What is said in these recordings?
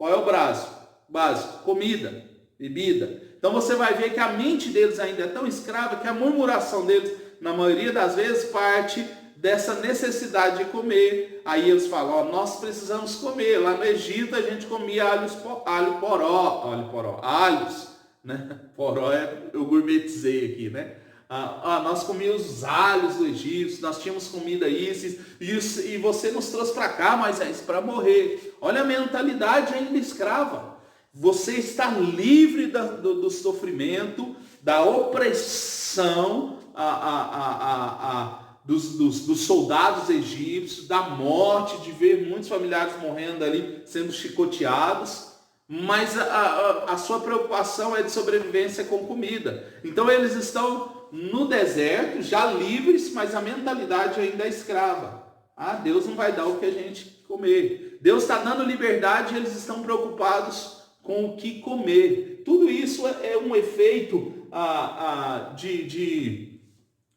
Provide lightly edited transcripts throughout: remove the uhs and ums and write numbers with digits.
Qual é o básico? Comida, bebida. Então você vai ver que a mente deles ainda é tão escrava que a murmuração deles, na maioria das vezes, parte dessa necessidade de comer. Aí eles falam, ó, nós precisamos comer. Lá no Egito a gente comia alhos, né? Poró eu gourmetizei aqui, né? Nós comíamos os alhos do Egito, nós tínhamos comida isso, e você nos trouxe para cá, mas é isso para morrer. Olha a mentalidade ainda escrava. Você está livre do sofrimento, da opressão dos soldados egípcios, da morte, de ver muitos familiares morrendo ali, sendo chicoteados, mas a sua preocupação é de sobrevivência com comida. Então eles estão no deserto, já livres, mas a mentalidade ainda é escrava. Deus não vai dar o que a gente comer. Deus está dando liberdade e eles estão preocupados com o que comer. Tudo isso é um efeito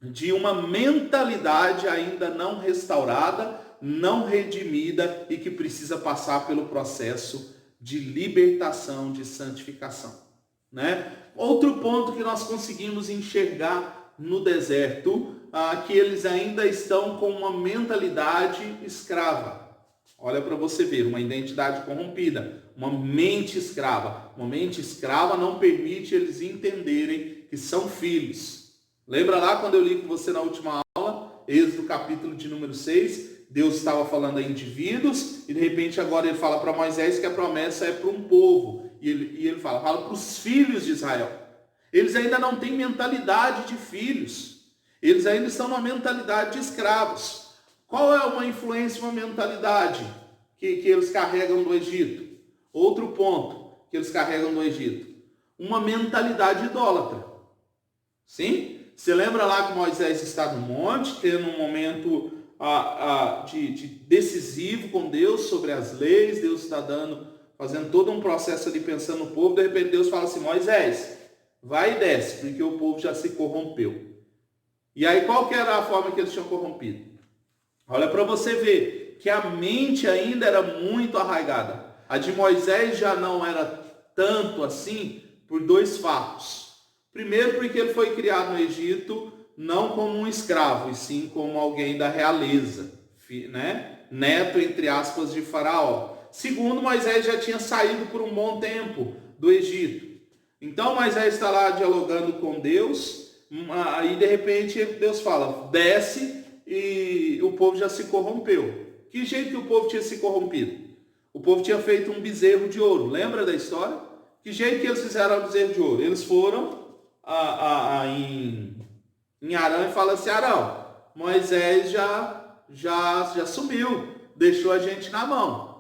de uma mentalidade ainda não restaurada, não redimida e que precisa passar pelo processo de libertação, de santificação, né? Outro ponto que nós conseguimos enxergar no deserto, que eles ainda estão com uma mentalidade escrava. Olha para você ver, uma identidade corrompida, uma mente escrava. Uma mente escrava não permite eles entenderem que são filhos. Lembra lá quando eu li com você na última aula, Êxodo capítulo de número 6, Deus estava falando a indivíduos e de repente agora ele fala para Moisés que a promessa é para um povo. E ele fala para os filhos de Israel. Eles ainda não têm mentalidade de filhos. Eles ainda estão numa mentalidade de escravos. Qual é uma influência, uma mentalidade que eles carregam do Egito? Outro ponto que eles carregam do Egito. Uma mentalidade idólatra. Sim? Você lembra lá que Moisés está no monte, tendo um momento de decisivo com Deus sobre as leis. Deus está fazendo todo um processo ali pensando no povo. De repente Deus fala assim, Moisés, vai e desce, porque o povo já se corrompeu. E aí qual que era a forma que eles tinham corrompido? Olha para você ver que a mente ainda era muito arraigada. A de Moisés já não era tanto assim por dois fatos. Primeiro, porque ele foi criado no Egito não como um escravo, e sim como alguém da realeza, né? Neto, entre aspas, de Faraó. Segundo, Moisés já tinha saído por um bom tempo do Egito. Então Moisés está lá dialogando com Deus, aí de repente Deus fala, desce, e o povo já se corrompeu. Que jeito que o povo tinha se corrompido? O povo tinha feito um bezerro de ouro, lembra da história? Que jeito que eles fizeram o bezerro de ouro? Eles foram em Arão e falam assim, Arão, Moisés já sumiu, deixou a gente na mão.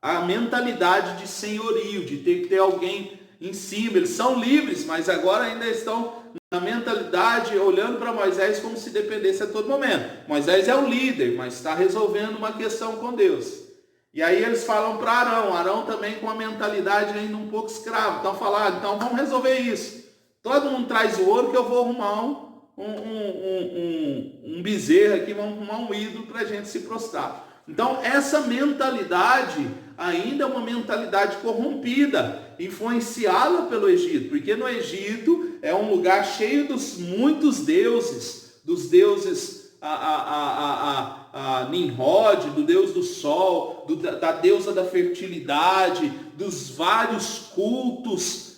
A mentalidade de senhorio, de ter que ter alguém em cima, eles são livres, mas agora ainda estão na mentalidade, olhando para Moisés como se dependesse a todo momento. Moisés é o líder, mas está resolvendo uma questão com Deus. E aí eles falam para Arão também com a mentalidade ainda um pouco escrava. Então falaram, então vamos resolver isso. Todo mundo traz o ouro que eu vou arrumar um bezerro aqui, vamos arrumar um ídolo para a gente se prostrar. Então essa mentalidade ainda é uma mentalidade corrompida, influenciada pelo Egito, porque no Egito é um lugar cheio dos muitos deuses, dos deuses Nimrod, do deus do sol, da deusa da fertilidade, dos vários cultos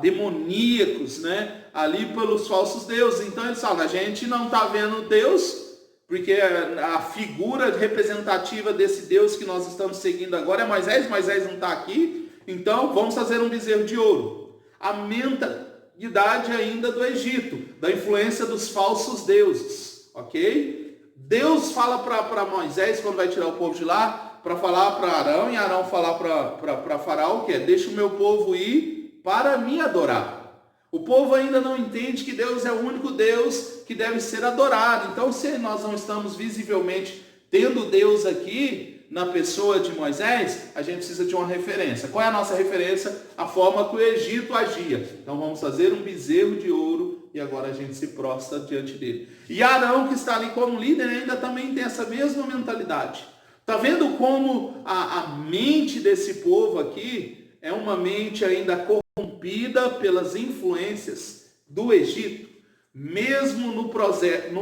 demoníacos, né? Ali pelos falsos deuses. Então eles falam, a gente não está vendo Deus, porque a figura representativa desse Deus que nós estamos seguindo agora é Moisés não está aqui, então vamos fazer um bezerro de ouro. A mentalidade ainda do Egito, da influência dos falsos deuses, ok? Deus fala para Moisés, quando vai tirar o povo de lá, para falar para Arão, e Arão falar para Faraó, o que é? Deixa o meu povo ir para me adorar. O povo ainda não entende que Deus é o único Deus que deve ser adorado. Então, se nós não estamos visivelmente tendo Deus aqui na pessoa de Moisés, a gente precisa de uma referência. Qual é a nossa referência? A forma que o Egito agia. Então, vamos fazer um bezerro de ouro e agora a gente se prostra diante dele. E Arão, que está ali como líder, ainda também tem essa mesma mentalidade. Está vendo como a mente desse povo aqui é uma mente ainda corrompida pelas influências do Egito, mesmo no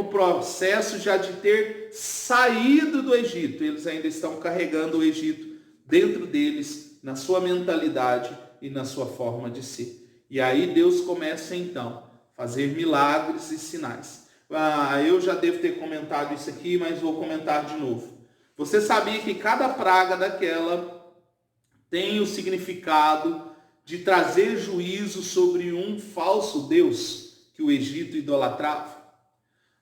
processo já de ter saído do Egito, eles ainda estão carregando o Egito dentro deles, na sua mentalidade e na sua forma de ser. E aí Deus começa então a fazer milagres e sinais. Eu já devo ter comentado isso aqui, mas vou comentar de novo. Você sabia que cada praga daquela tem o significado de trazer juízo sobre um falso Deus que o Egito idolatrava?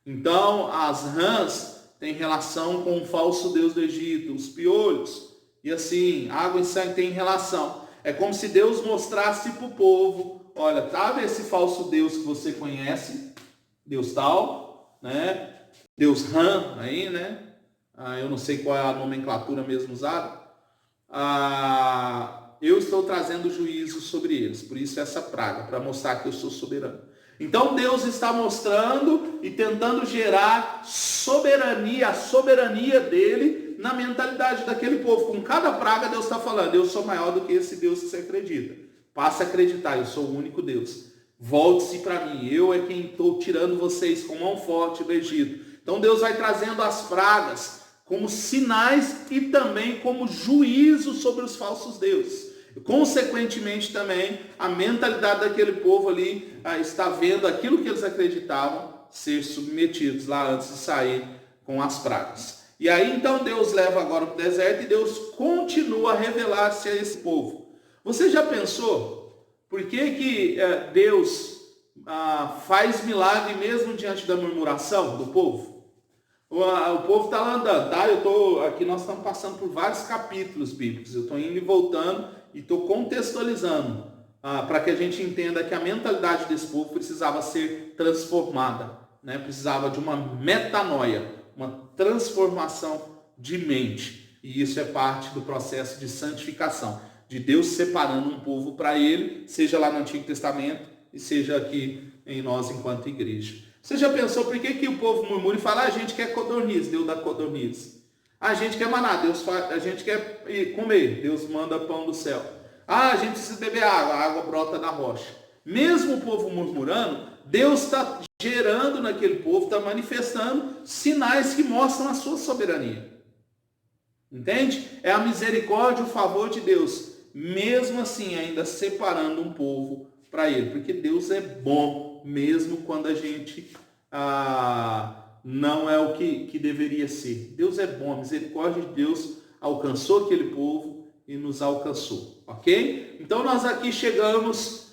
Então, as rãs têm relação com o falso Deus do Egito, os piolhos, e assim, água e sangue tem relação. É como se Deus mostrasse para o povo, olha, tá vendo esse falso Deus que você conhece, Deus tal, né? Deus rã aí, né? Eu não sei qual é a nomenclatura mesmo usada. Eu estou trazendo juízo sobre eles, por isso essa praga, para mostrar que eu sou soberano. Então Deus está mostrando e tentando gerar soberania, a soberania dele na mentalidade daquele povo. Com cada praga Deus está falando, eu sou maior do que esse Deus que você acredita. Passe a acreditar, eu sou o único Deus. Volte-se para mim, eu é quem estou tirando vocês com mão forte do Egito. Então Deus vai trazendo as pragas como sinais e também como juízo sobre os falsos deuses. Consequentemente também, a mentalidade daquele povo ali está vendo aquilo que eles acreditavam ser submetidos lá antes de sair com as pragas. E aí então Deus leva agora para o deserto e Deus continua a revelar-se a esse povo. Você já pensou por que Deus faz milagre mesmo diante da murmuração do povo? O povo está lá andando, tá? Aqui nós estamos passando por vários capítulos bíblicos. Eu estou indo e voltando e estou contextualizando para que a gente entenda que a mentalidade desse povo precisava ser transformada, né? Precisava de uma metanoia, uma transformação de mente. E isso é parte do processo de santificação, de Deus separando um povo para ele, seja lá no Antigo Testamento e seja aqui em nós enquanto igreja. Você já pensou por que o povo murmura e fala, a gente quer codorniz, Deus dá codorniz. A gente quer maná, a gente quer comer, Deus manda pão do céu. A gente precisa beber água, a água brota da rocha. Mesmo o povo murmurando, Deus está gerando naquele povo, está manifestando sinais que mostram a sua soberania. Entende? É a misericórdia, o favor de Deus, mesmo assim ainda separando um povo para ele, porque Deus é bom, mesmo quando a gente não é o que deveria ser. Deus é bom, a misericórdia de Deus alcançou aquele povo e nos alcançou, ok? Então nós aqui chegamos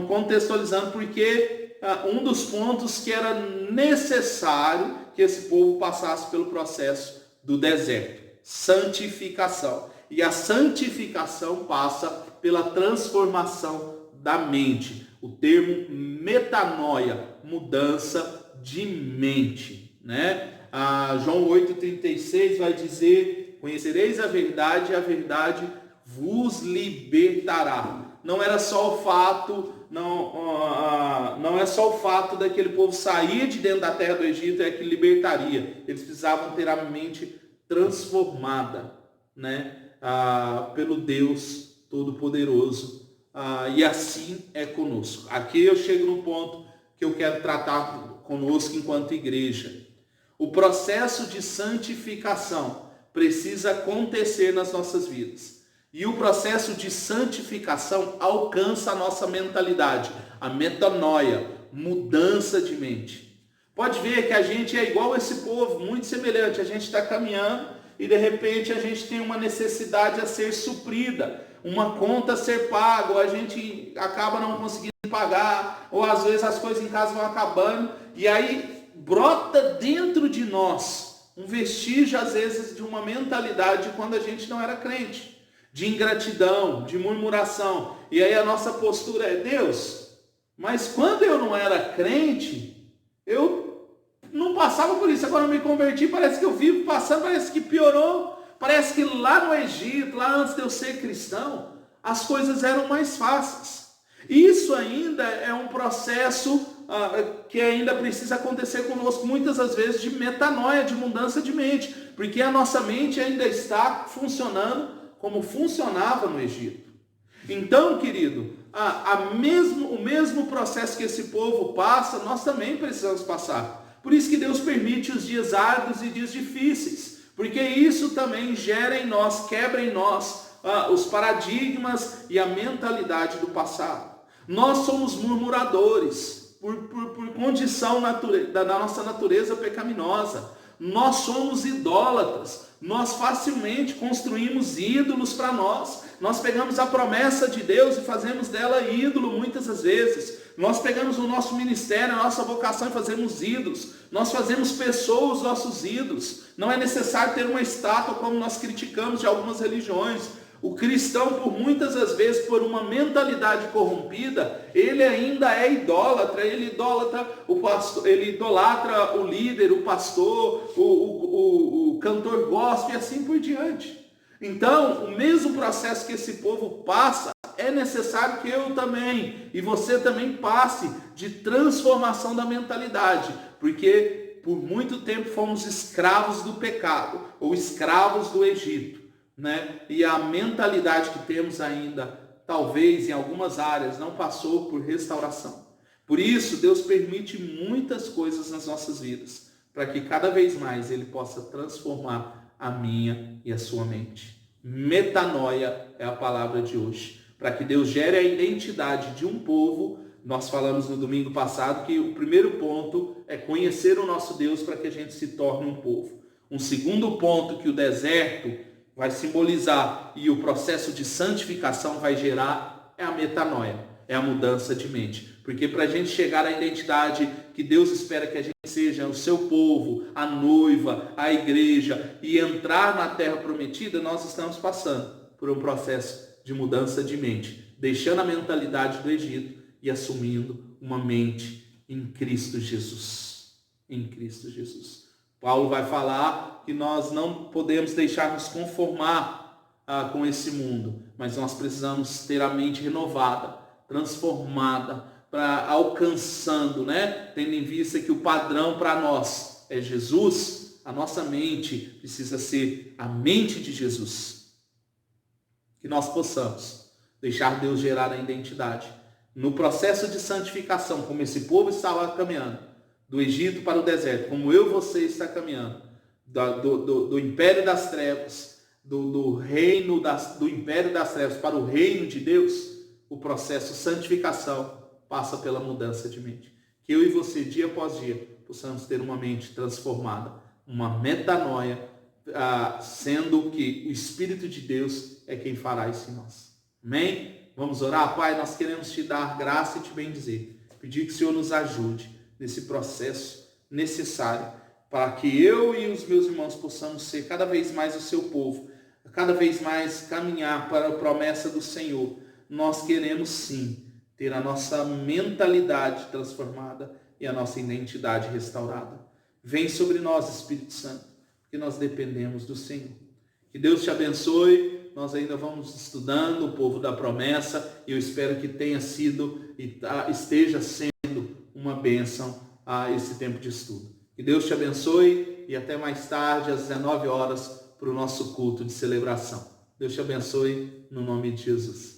contextualizando porque um dos pontos que era necessário que esse povo passasse pelo processo do deserto, santificação. E a santificação passa pela transformação da mente. O termo metanoia, mudança de mente, né? João 8,36 vai dizer, conhecereis a verdade e a verdade vos libertará. Não era só o fato, não é só o fato daquele povo sair de dentro da terra do Egito é que libertaria. Eles precisavam ter a mente transformada, né? Pelo Deus Todo-Poderoso. E assim é conosco. Aqui eu chego no ponto que eu quero tratar conosco enquanto igreja. O processo de santificação precisa acontecer nas nossas vidas. E o processo de santificação alcança a nossa mentalidade, a metanoia, mudança de mente. Pode ver que a gente é igual a esse povo, muito semelhante. A gente está caminhando e de repente a gente tem uma necessidade a ser suprida, uma conta a ser paga, ou a gente acaba não conseguindo pagar, ou às vezes as coisas em casa vão acabando, e aí brota dentro de nós um vestígio às vezes de uma mentalidade de quando a gente não era crente, de ingratidão, de murmuração, e aí a nossa postura é, Deus, mas quando eu não era crente, eu não passava por isso, agora eu me converti, parece que eu vivo passando, parece que piorou. Parece que lá no Egito, lá antes de eu ser cristão, as coisas eram mais fáceis. Isso ainda é um processo que ainda precisa acontecer conosco muitas das vezes de metanoia, de mudança de mente, porque a nossa mente ainda está funcionando como funcionava no Egito. Então, querido, o mesmo processo que esse povo passa, nós também precisamos passar. Por isso que Deus permite os dias árduos e dias difíceis, porque isso também gera em nós, quebra em nós os paradigmas e a mentalidade do passado. Nós somos murmuradores por condição da nossa natureza pecaminosa. Nós somos idólatras. Nós facilmente construímos ídolos para nós. Nós pegamos a promessa de Deus e fazemos dela ídolo muitas das vezes. Nós pegamos o nosso ministério, a nossa vocação e fazemos ídolos. Nós fazemos pessoas nossos ídolos. Não é necessário ter uma estátua como nós criticamos de algumas religiões. O cristão, por muitas das vezes, por uma mentalidade corrompida, ele ainda é idólatra, ele idolatra o pastor, ele idolatra o líder, o pastor, o cantor gospel e assim por diante. Então, o mesmo processo que esse povo passa, é necessário que eu também e você também passe de transformação da mentalidade, porque por muito tempo fomos escravos do pecado, ou escravos do Egito. E a mentalidade que temos ainda, talvez em algumas áreas, não passou por restauração. Por isso, Deus permite muitas coisas nas nossas vidas, para que cada vez mais Ele possa transformar a minha e a sua mente. Metanoia é a palavra de hoje. Para que Deus gere a identidade de um povo, nós falamos no domingo passado que o primeiro ponto é conhecer o nosso Deus para que a gente se torne um povo. Um segundo ponto que o deserto vai simbolizar e o processo de santificação vai gerar é a metanoia, é a mudança de mente. Porque para a gente chegar à identidade que Deus espera que a gente seja, o seu povo, a noiva, a igreja, e entrar na terra prometida, nós estamos passando por um processo de mudança de mente, deixando a mentalidade do Egito e assumindo uma mente em Cristo Jesus. Em Cristo Jesus. Paulo vai falar que nós não podemos deixar nos conformar com esse mundo, mas nós precisamos ter a mente renovada, transformada, para alcançando, tendo em vista que o padrão para nós é Jesus, a nossa mente precisa ser a mente de Jesus. Que nós possamos deixar Deus gerar a identidade. No processo de santificação, como esse povo estava caminhando, do Egito para o deserto, como eu e você está caminhando, do império das trevas, do império das trevas para o reino de Deus, o processo de santificação passa pela mudança de mente. Que eu e você, dia após dia, possamos ter uma mente transformada, uma metanoia, sendo que o Espírito de Deus é quem fará isso em nós. Amém? Vamos orar? Pai, nós queremos te dar graça e te bendizer. Pedir que o Senhor nos ajude nesse processo necessário para que eu e os meus irmãos possamos ser cada vez mais o seu povo, cada vez mais caminhar para a promessa do Senhor. Nós queremos sim ter a nossa mentalidade transformada e a nossa identidade restaurada. Vem sobre nós, Espírito Santo, porque nós dependemos do Senhor. Que Deus te abençoe. Nós ainda vamos estudando o povo da promessa e eu espero que tenha sido e esteja sendo uma bênção a esse tempo de estudo. Que Deus te abençoe e até mais tarde, às 19 horas, para o nosso culto de celebração. Deus te abençoe no nome de Jesus.